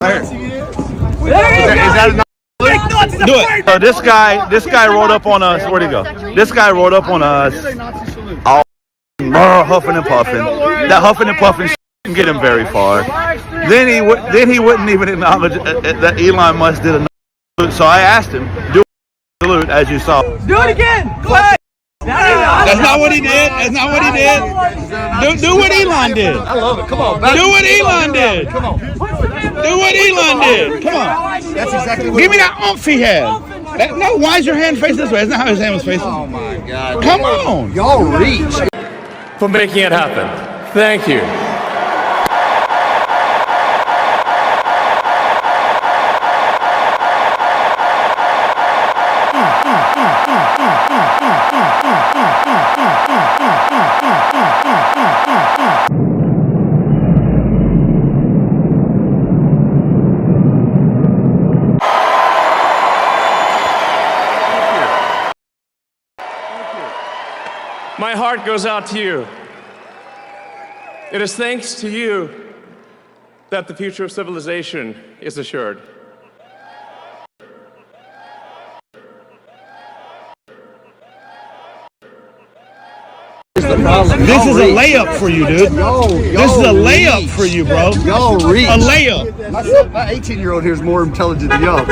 Do it. So this guy rolled up on us. Where'd he go? This guy rolled up on us. All huffing and puffing. That huffing and puffing didn't get him very far. Then he wouldn't even acknowledge that Elon Musk did a salute. So I asked him, do a salute as you saw. Do it again. Clay. That's not what he did. That's not what he did. Do what Elon did. I love it. Come on. Do what Elon did. Come on. Do what Elon did. Come on. That's exactly what. Give me that oomph he had. No, why is your hand facing this way? That's not how his hand was facing. Oh my God. Come on. Y'all reach. For making it happen. Thank you. My heart goes out to you. It is thanks to you that the future of civilization is assured. This is a layup for you, dude. This is a layup for you, bro. Y'all reach. A layup. My 18-year-old here is more intelligent than y'all.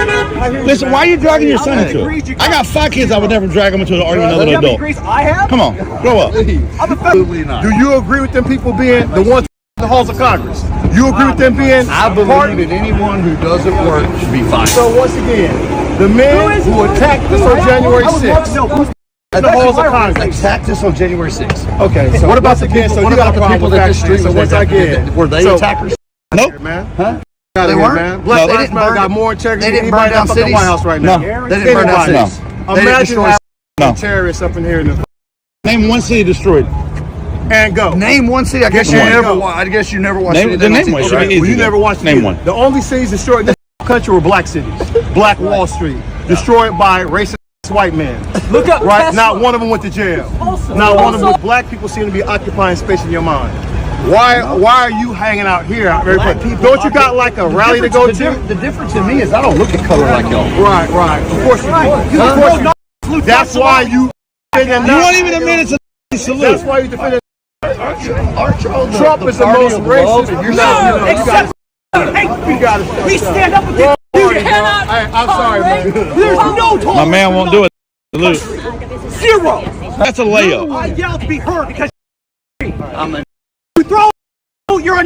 Listen, why are you dragging your son into it? I got 5 kids. I would never drag them into an argument with another adult. Come on, grow up. Absolutely not. Do you agree with them people being the ones in the halls of Congress? You agree with them being? I believe that anyone who doesn't work should be fired. So once again, the men who attacked us on January 6th at the halls of Congress attacked us on January 6th. Okay, so what about the people? So you got a problem with that street? So once again, were they attackers? Nope. man. Huh? They weren't. Black They Lives didn't Matter burn. got more integrity They than didn't burn anybody in down the fucking cities. White House right now. No. They didn't burn down Anybody. cities. Imagine having No. terrorists up in here in the Name one city destroyed. and go. Name one city. I guess you One. never. I guess you never watched. Name one. Well, Should be easy. you never watched Name it. one. The only cities destroyed in this country were black cities. Black Wall Street, destroyed by racist white men. Look up Right? Tesla. Not one of them went to jail. Not one of them. Black people seem to be occupying space in your mind. Why are you hanging out here? Don't you got like a rally to go to? The difference in me is I don't look at color like y'all. Right. Of course you do. Of course you do. That's why you. You won't even admit it's a salute. That's why you defend. Aren't y'all Trump is the most racist. You're No, except You got it. we stand up against you. Cannot. I'm sorry, man. There's no talk. My man won't do it. Salute. Zero. That's a layup. I yell to be heard because I'm a. you throw. You're a.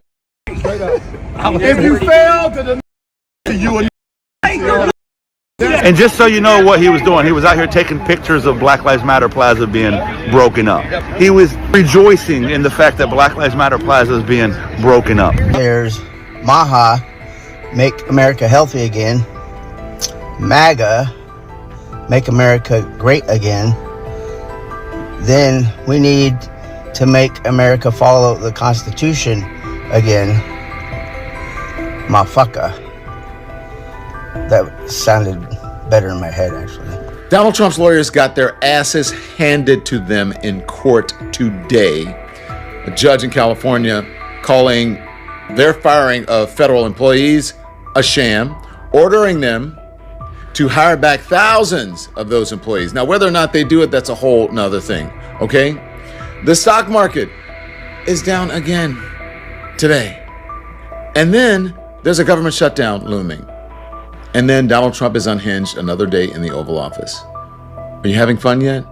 If you fail to the you are. And just so you know what he was doing, he was out here taking pictures of Black Lives Matter Plaza being broken up. He was rejoicing in the fact that Black Lives Matter Plaza is being broken up. There's MAHA, Make America Healthy Again, MAGA, Make America Great Again. Then we need to make America follow the Constitution again. Motherfucker. That sounded better in my head, actually. Donald Trump's lawyers got their asses handed to them in court today. A judge in California calling their firing of federal employees a sham, ordering them to hire back thousands of those employees. Now, whether or not they do it, that's a whole nother thing, okay? The stock market is down again today. And then there's a government shutdown looming. And then Donald Trump is unhinged another day in the Oval Office. Are you having fun yet?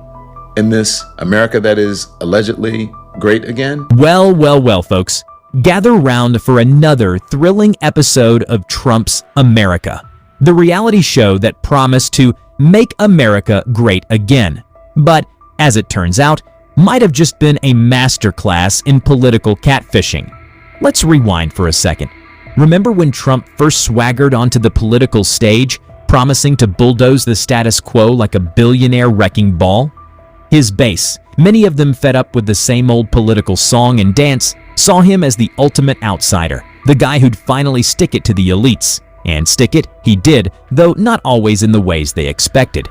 In this America that is allegedly great again? Well, folks. Gather round for another thrilling episode of Trump's America, the reality show that promised to make America great again, but as it turns out, might have just been a masterclass in political catfishing. Let's rewind for a second. Remember when Trump first swaggered onto the political stage, promising to bulldoze the status quo like a billionaire wrecking ball? His base, many of them fed up with the same old political song and dance, saw him as the ultimate outsider, the guy who'd finally stick it to the elites. And stick it, he did, though not always in the ways they expected.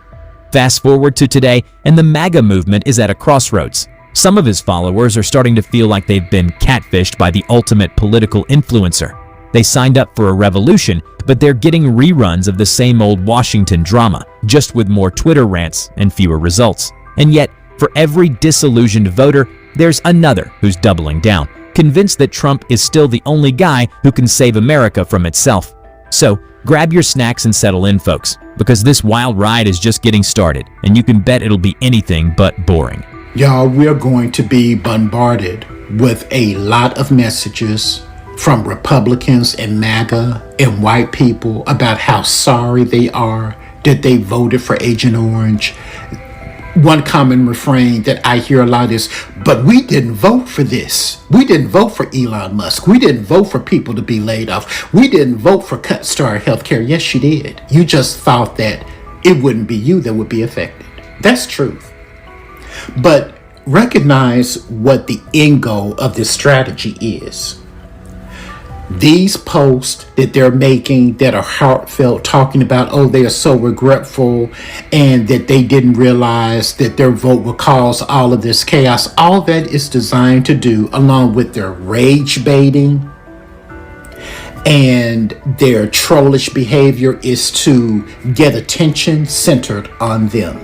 Fast forward to today, and the MAGA movement is at a crossroads. Some of his followers are starting to feel like they've been catfished by the ultimate political influencer. They signed up for a revolution, but they're getting reruns of the same old Washington drama, just with more Twitter rants and fewer results. And yet, for every disillusioned voter, there's another who's doubling down, convinced that Trump is still the only guy who can save America from itself. So, grab your snacks and settle in, folks, because this wild ride is just getting started, and you can bet it'll be anything but boring. Y'all, we're going to be bombarded with a lot of messages from Republicans and MAGA and white people about how sorry they are that they voted for Agent Orange. One common refrain that I hear a lot is, but we didn't vote for this. We didn't vote for Elon Musk. We didn't vote for people to be laid off. We didn't vote for cuts to our health care. Yes, you did. You just thought that it wouldn't be you that would be affected. That's truth. But recognize what the end goal of this strategy is. These posts that they're making that are heartfelt, talking about, oh, they are so regretful and that they didn't realize that their vote would cause all of this chaos. All that is designed to do, along with their rage baiting and their trollish behavior, is to get attention centered on them.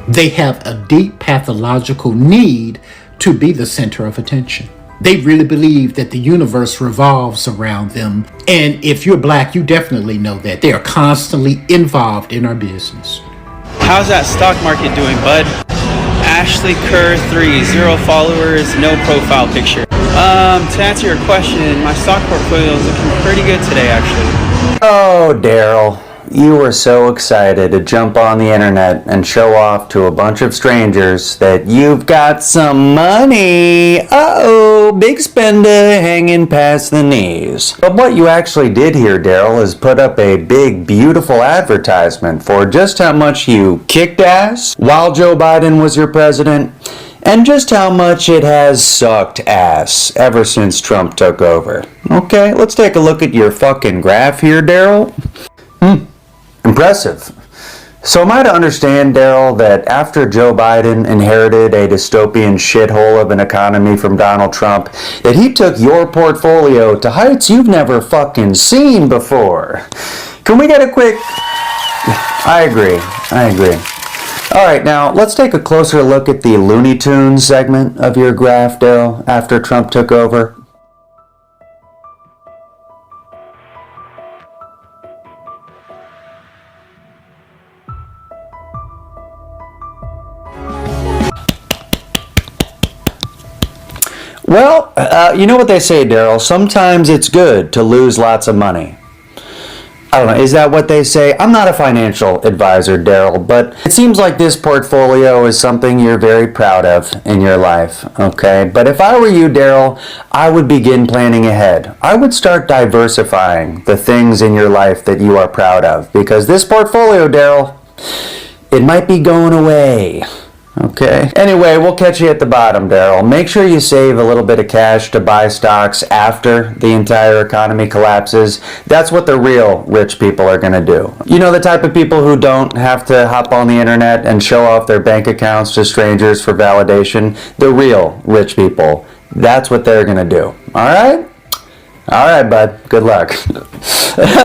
They have a deep pathological need to be the center of attention. They really believe that the universe revolves around them. And if you're black, you definitely know that. They are constantly involved in our business. How's that stock market doing, bud? Ashley Kerr 3, 0 followers, no profile picture. To answer your question, my stock portfolio is looking pretty good today, actually. Oh, Daryl. You were so excited to jump on the internet and show off to a bunch of strangers that you've got some money. Uh-oh, big spender hanging past the knees. But what you actually did here, Daryl, is put up a big, beautiful advertisement for just how much you kicked ass while Joe Biden was your president, and just how much it has sucked ass ever since Trump took over. Okay, let's take a look at your fucking graph here, Daryl. Impressive. So am I to understand, Daryl, that after Joe Biden inherited a dystopian shithole of an economy from Donald Trump, that he took your portfolio to heights you've never fucking seen before? Can we get a quick... I agree. Alright, now let's take a closer look at the Looney Tunes segment of your graph, Daryl, after Trump took over. Well, you know what they say, Daryl. Sometimes it's good to lose lots of money. I don't know, is that what they say? I'm not a financial advisor, Daryl, but it seems like this portfolio is something you're very proud of in your life, okay? But if I were you, Daryl, I would begin planning ahead. I would start diversifying the things in your life that you are proud of, because this portfolio, Daryl, it might be going away. Okay. Anyway, we'll catch you at the bottom, Daryl. Make sure you save a little bit of cash to buy stocks after the entire economy collapses. That's what the real rich people are going to do. You know, the type of people who don't have to hop on the internet and show off their bank accounts to strangers for validation. The real rich people. That's what they're going to do. All right? All right, bud. Good luck.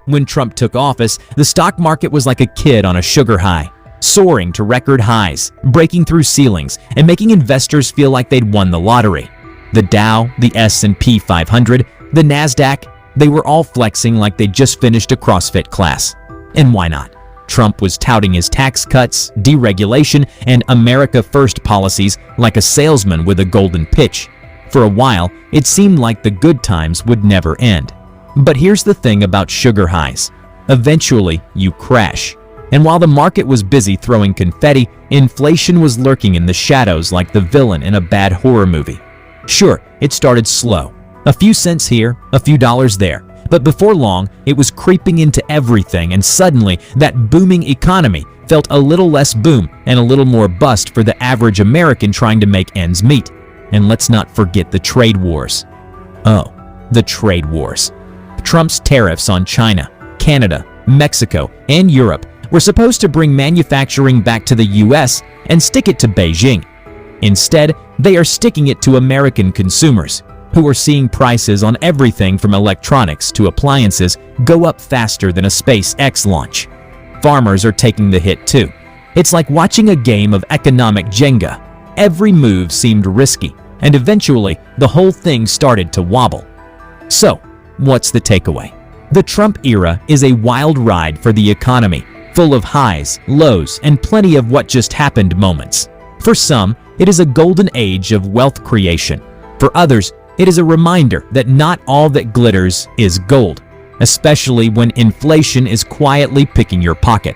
When Trump took office, the stock market was like a kid on a sugar high, soaring to record highs, breaking through ceilings, and making investors feel like they'd won the lottery. The Dow, the S&P 500, the NASDAQ, they were all flexing like they'd just finished a CrossFit class. And why not? Trump was touting his tax cuts, deregulation, and America First policies like a salesman with a golden pitch. For a while, it seemed like the good times would never end. But here's the thing about sugar highs. Eventually, you crash. And while the market was busy throwing confetti, inflation was lurking in the shadows like the villain in a bad horror movie. Sure, it started slow. A few cents here, a few dollars there. But before long, it was creeping into everything, and suddenly, that booming economy felt a little less boom and a little more bust for the average American trying to make ends meet. And let's not forget the trade wars. Oh, the trade wars. Trump's tariffs on China, Canada, Mexico, and Europe were supposed to bring manufacturing back to the US and stick it to Beijing. Instead, they are sticking it to American consumers. who are seeing prices on everything from electronics to appliances go up faster than a SpaceX launch. Farmers are taking the hit too. It's like watching a game of economic Jenga. Every move seemed risky, and eventually the whole thing started to wobble. So, what's the takeaway? The Trump era is a wild ride for the economy, full of highs, lows, and plenty of what just happened moments. For some, it is a golden age of wealth creation. For others, it is a reminder that not all that glitters is gold, especially when inflation is quietly picking your pocket.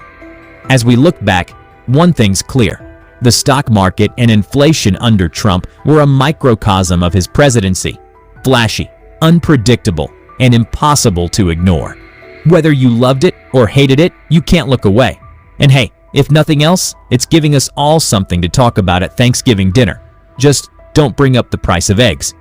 As we look back, one thing's clear. The stock market and inflation under Trump were a microcosm of his presidency. Flashy, unpredictable, and impossible to ignore. Whether you loved it or hated it, you can't look away. And hey, if nothing else, it's giving us all something to talk about at Thanksgiving dinner. Just don't bring up the price of eggs.